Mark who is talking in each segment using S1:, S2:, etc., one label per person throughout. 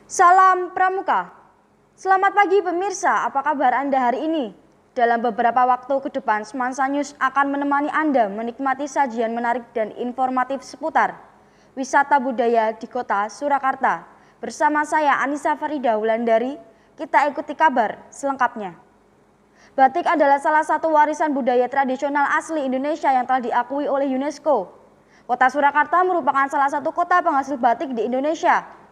S1: Salam Pramuka. Selamat pagi pemirsa, apa kabar Anda hari ini? Dalam beberapa waktu ke depan, Semansa News akan menemani Anda menikmati sajian menarik dan informatif seputar wisata budaya di kota Surakarta. Bersama saya Anissa Farida Wulandari, kita ikuti kabar selengkapnya. Batik adalah salah satu warisan budaya tradisional asli Indonesia yang telah diakui oleh UNESCO. Kota Surakarta merupakan salah satu kota penghasil batik di Indonesia.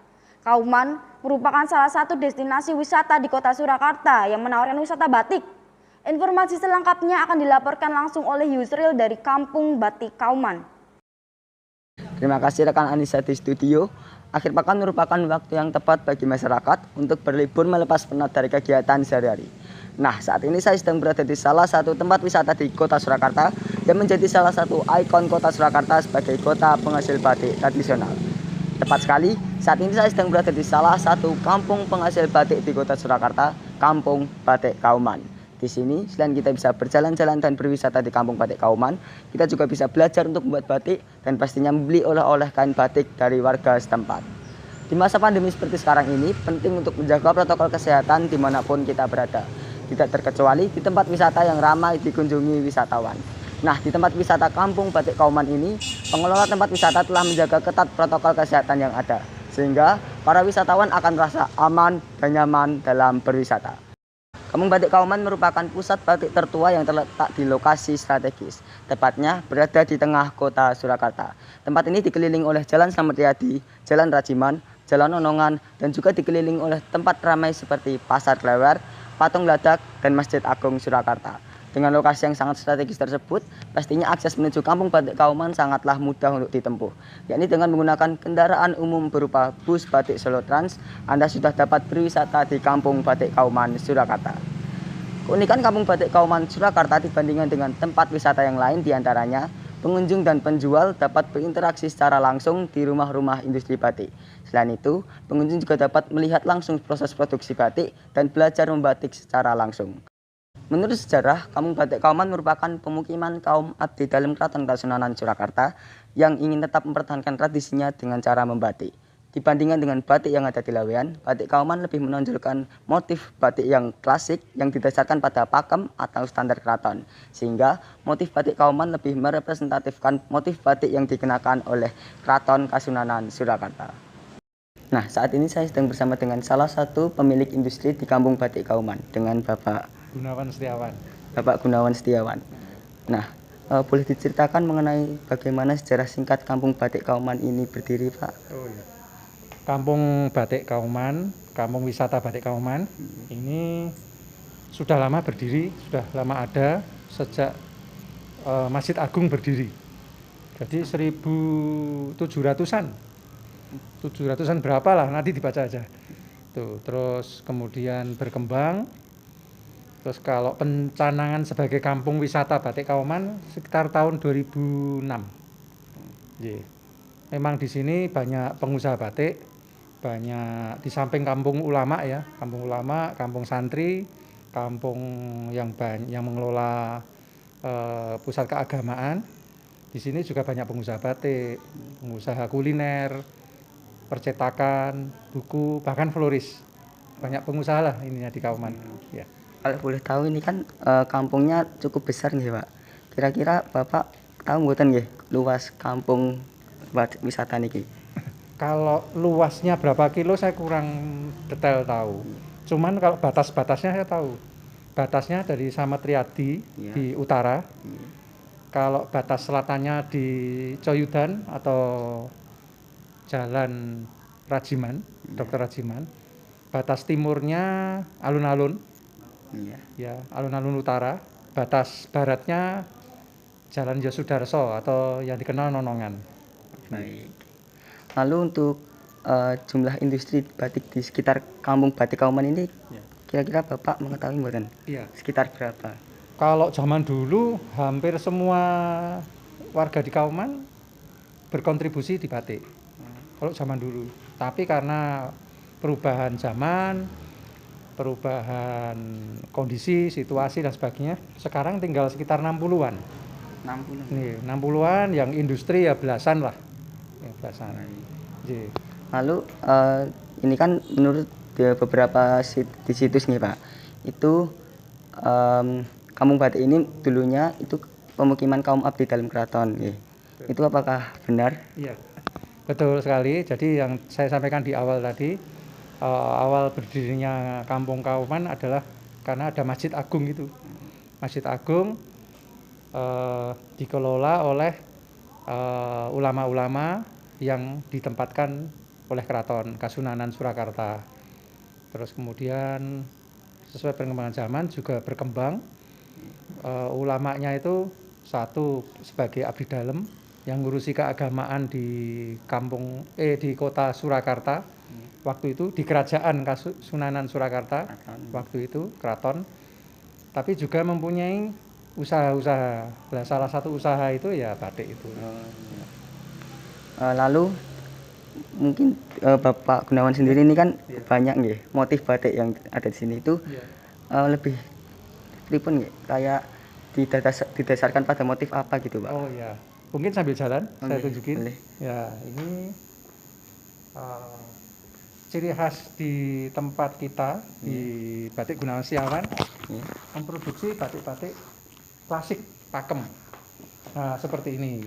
S1: Kauman merupakan salah satu destinasi wisata di kota Surakarta yang menawarkan wisata batik. Informasi selengkapnya akan dilaporkan langsung oleh Yusril dari Kampung Batik Kauman.
S2: Terima kasih rekan Anissa di studio. Akhir pekan merupakan waktu yang tepat bagi masyarakat untuk berlibur melepas penat dari kegiatan sehari-hari. Nah, saat ini saya sedang berada di salah satu tempat wisata di kota Surakarta yang menjadi salah satu ikon kota Surakarta sebagai kota penghasil batik tradisional. Tepat sekali, saat ini saya sedang berada di salah satu kampung penghasil batik di kota Surakarta, Kampung Batik Kauman. Di sini, selain kita bisa berjalan-jalan dan berwisata di Kampung Batik Kauman, kita juga bisa belajar untuk membuat batik dan pastinya membeli oleh-oleh kain batik dari warga setempat. Di masa pandemi seperti sekarang ini, penting untuk menjaga protokol kesehatan dimanapun kita berada. Tidak terkecuali di tempat wisata yang ramai dikunjungi wisatawan. Nah, di tempat wisata Kampung Batik Kauman ini, pengelola tempat wisata telah menjaga ketat protokol kesehatan yang ada, sehingga para wisatawan akan merasa aman dan nyaman dalam berwisata. Kampung Batik Kauman merupakan pusat batik tertua yang terletak di lokasi strategis, tepatnya berada di tengah kota Surakarta. Tempat ini dikelilingi oleh Jalan Slamet Riyadi, Jalan Rajiman, Jalan Nonongan, dan juga dikelilingi oleh tempat ramai seperti Pasar Klewer, Patung Ladak, dan Masjid Agung Surakarta. Dengan lokasi yang sangat strategis tersebut, pastinya akses menuju Kampung Batik Kauman sangatlah mudah untuk ditempuh. Yakni dengan menggunakan kendaraan umum berupa bus Batik Solo Trans, Anda sudah dapat berwisata di Kampung Batik Kauman Surakarta. Keunikan Kampung Batik Kauman Surakarta dibandingkan dengan tempat wisata yang lain diantaranya, pengunjung dan penjual dapat berinteraksi secara langsung di rumah-rumah industri batik. Selain itu, pengunjung juga dapat melihat langsung proses produksi batik dan belajar membatik secara langsung. Menurut sejarah, Kampung Batik Kauman merupakan pemukiman kaum abdi dalam Keraton Kasunanan Surakarta yang ingin tetap mempertahankan tradisinya dengan cara membatik. Dibandingkan dengan batik yang ada di Laweyan, Batik Kauman lebih menonjolkan motif batik yang klasik yang didasarkan pada pakem atau standar keraton. Sehingga motif Batik Kauman lebih merepresentatifkan motif batik yang dikenakan oleh Keraton Kasunanan Surakarta. Nah, saat ini saya sedang bersama dengan salah satu pemilik industri di Kampung Batik Kauman, dengan Bapak Gunawan Setiawan. Nah, boleh diceritakan mengenai bagaimana sejarah singkat Kampung Batik Kauman ini berdiri, Pak?
S3: Oh iya. Kampung Batik Kauman, Kampung Wisata Batik Kauman, ini sudah lama berdiri, sudah lama ada sejak Masjid Agung berdiri. Jadi 1700-an berapa lah, nanti dibaca aja. Tuh, terus kemudian berkembang. Terus kalau pencanangan sebagai kampung wisata Batik Kauman sekitar tahun 2006. Memang di sini banyak pengusaha batik, banyak di samping kampung ulama ya, kampung ulama, kampung santri, kampung yang mengelola pusat keagamaan. Di sini juga banyak pengusaha batik, pengusaha kuliner, percetakan, buku, bahkan floris. Banyak pengusaha lah ininya di Kauman. Ya.
S2: Kalau boleh tahu ini kan kampungnya cukup besar nih, Pak. Kira-kira Bapak tahu mboten nggih luas kampung wisata niki?
S3: Kalau luasnya berapa kilo saya kurang detail tahu. Cuman kalau batas-batasnya saya tahu. Batasnya dari Slamet Riyadi di utara. Kalau batas selatannya di Coyudan atau Jalan Rajiman, Dr. Rajiman. Batas timurnya alun-alun. Ya, alun-alun utara. Batas baratnya Jalan Yosudarso atau yang dikenal Nonongan.
S2: Baik. Lalu untuk jumlah industri batik di sekitar Kampung Batik Kauman ini, kira-kira Bapak mengetahui mboten?
S3: Iya.
S2: Sekitar berapa?
S3: Kalau zaman dulu hampir semua warga di Kauman berkontribusi di batik. Kalau zaman dulu. Tapi karena perubahan zaman, perubahan kondisi, situasi dan sebagainya, sekarang tinggal sekitar 60-an.
S2: 60.
S3: Nih, 60-an, yang industri ya belasan lah. Ya, belasan.
S2: Lalu ini kan menurut beberapa di situs nih Pak, itu Kampung Batik ini dulunya itu pemukiman kaum abdi dalam keraton. Itu apakah benar?
S3: Iya, betul sekali. Jadi yang saya sampaikan di awal tadi, awal berdirinya Kampung Kauman adalah karena ada Masjid Agung itu. Masjid Agung dikelola oleh ulama-ulama yang ditempatkan oleh Keraton Kasunanan Surakarta. Terus kemudian sesuai perkembangan zaman juga berkembang. Ulamanya itu satu sebagai abdi dalem yang ngurusi keagamaan di di kota Surakarta. Waktu itu di kerajaan Kasunanan Surakarta waktu itu keraton, tapi juga mempunyai usaha-usaha. Nah, salah satu usaha itu ya batik itu.
S2: Lalu mungkin Bapak Gunawan sendiri ini kan banyak nih motif batik yang ada di sini itu lebih pripun kayak didasarkan pada motif apa gitu Pak?
S3: Oh ya, mungkin sambil jalan saya tunjukin.
S2: Boleh.
S3: Ya, ini ciri khas di tempat kita di Batik Gunawan Setiawan memproduksi batik-batik klasik pakem. Nah, seperti ini.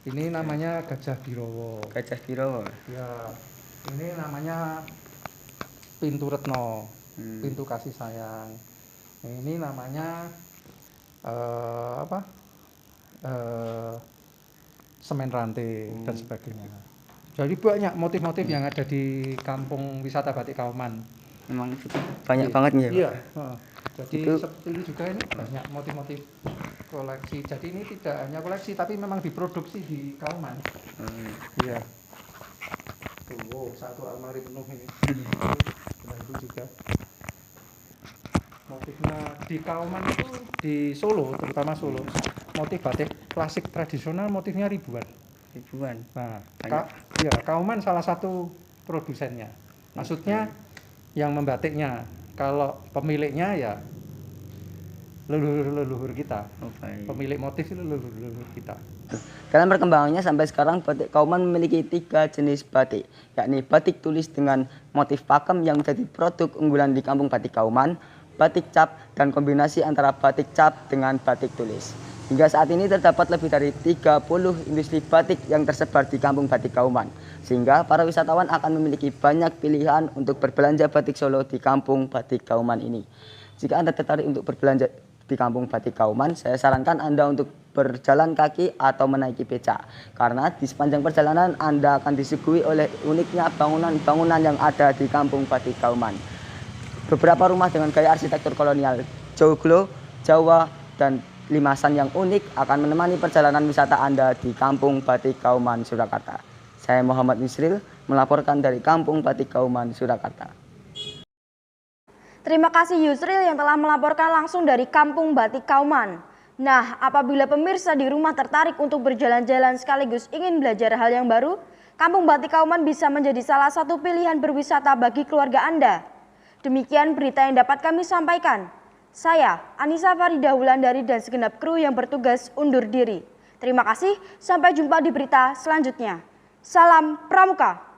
S3: Ini namanya Gajah Birowo.
S2: Gajah Birowo.
S3: Ya, ini namanya Pintu Retno, Pintu Kasih Sayang. Ini namanya Semen Rantai dan sebagainya. Jadi banyak motif-motif yang ada di kampung wisata Batik Kauman.
S2: Memang banyak banget nih ya Pak?
S3: Iya. Jadi seperti ini juga ini banyak motif-motif koleksi. Jadi ini tidak hanya koleksi tapi memang diproduksi di Kauman. Iya. Tuh, satu almari penuh ini. Nah, itu juga. Motifnya di Kauman itu di Solo, terutama Solo. Motif batik klasik tradisional motifnya ribuan. Nah, Kauman salah satu produsennya. Maksudnya yang membatiknya. Kalau pemiliknya ya leluhur-leluhur kita. Pemilik motif itu leluhur kita.
S2: Dalam perkembangannya sampai sekarang Batik Kauman memiliki 3 jenis batik, yakni batik tulis dengan motif pakem yang menjadi produk unggulan di Kampung Batik Kauman, batik cap, dan kombinasi antara batik cap dengan batik tulis. Hingga saat ini terdapat lebih dari 30 industri batik yang tersebar di Kampung Batik Kauman, sehingga para wisatawan akan memiliki banyak pilihan untuk berbelanja batik Solo di Kampung Batik Kauman ini. Jika Anda tertarik untuk berbelanja di Kampung Batik Kauman, saya sarankan Anda untuk berjalan kaki atau menaiki becak, karena di sepanjang perjalanan Anda akan disuguhi oleh uniknya bangunan-bangunan yang ada di Kampung Batik Kauman. Beberapa rumah dengan gaya arsitektur kolonial, joglo, Jawa, dan limasan yang unik akan menemani perjalanan wisata Anda di Kampung Batik Kauman, Surakarta. Saya Muhammad Misril melaporkan dari Kampung Batik Kauman, Surakarta.
S1: Terima kasih Yusril yang telah melaporkan langsung dari Kampung Batik Kauman. Nah, apabila pemirsa di rumah tertarik untuk berjalan-jalan sekaligus ingin belajar hal yang baru, Kampung Batik Kauman bisa menjadi salah satu pilihan berwisata bagi keluarga Anda. Demikian berita yang dapat kami sampaikan. Saya, Anissa Farida Wulandari dan segenap kru yang bertugas undur diri. Terima kasih, sampai jumpa di berita selanjutnya. Salam Pramuka.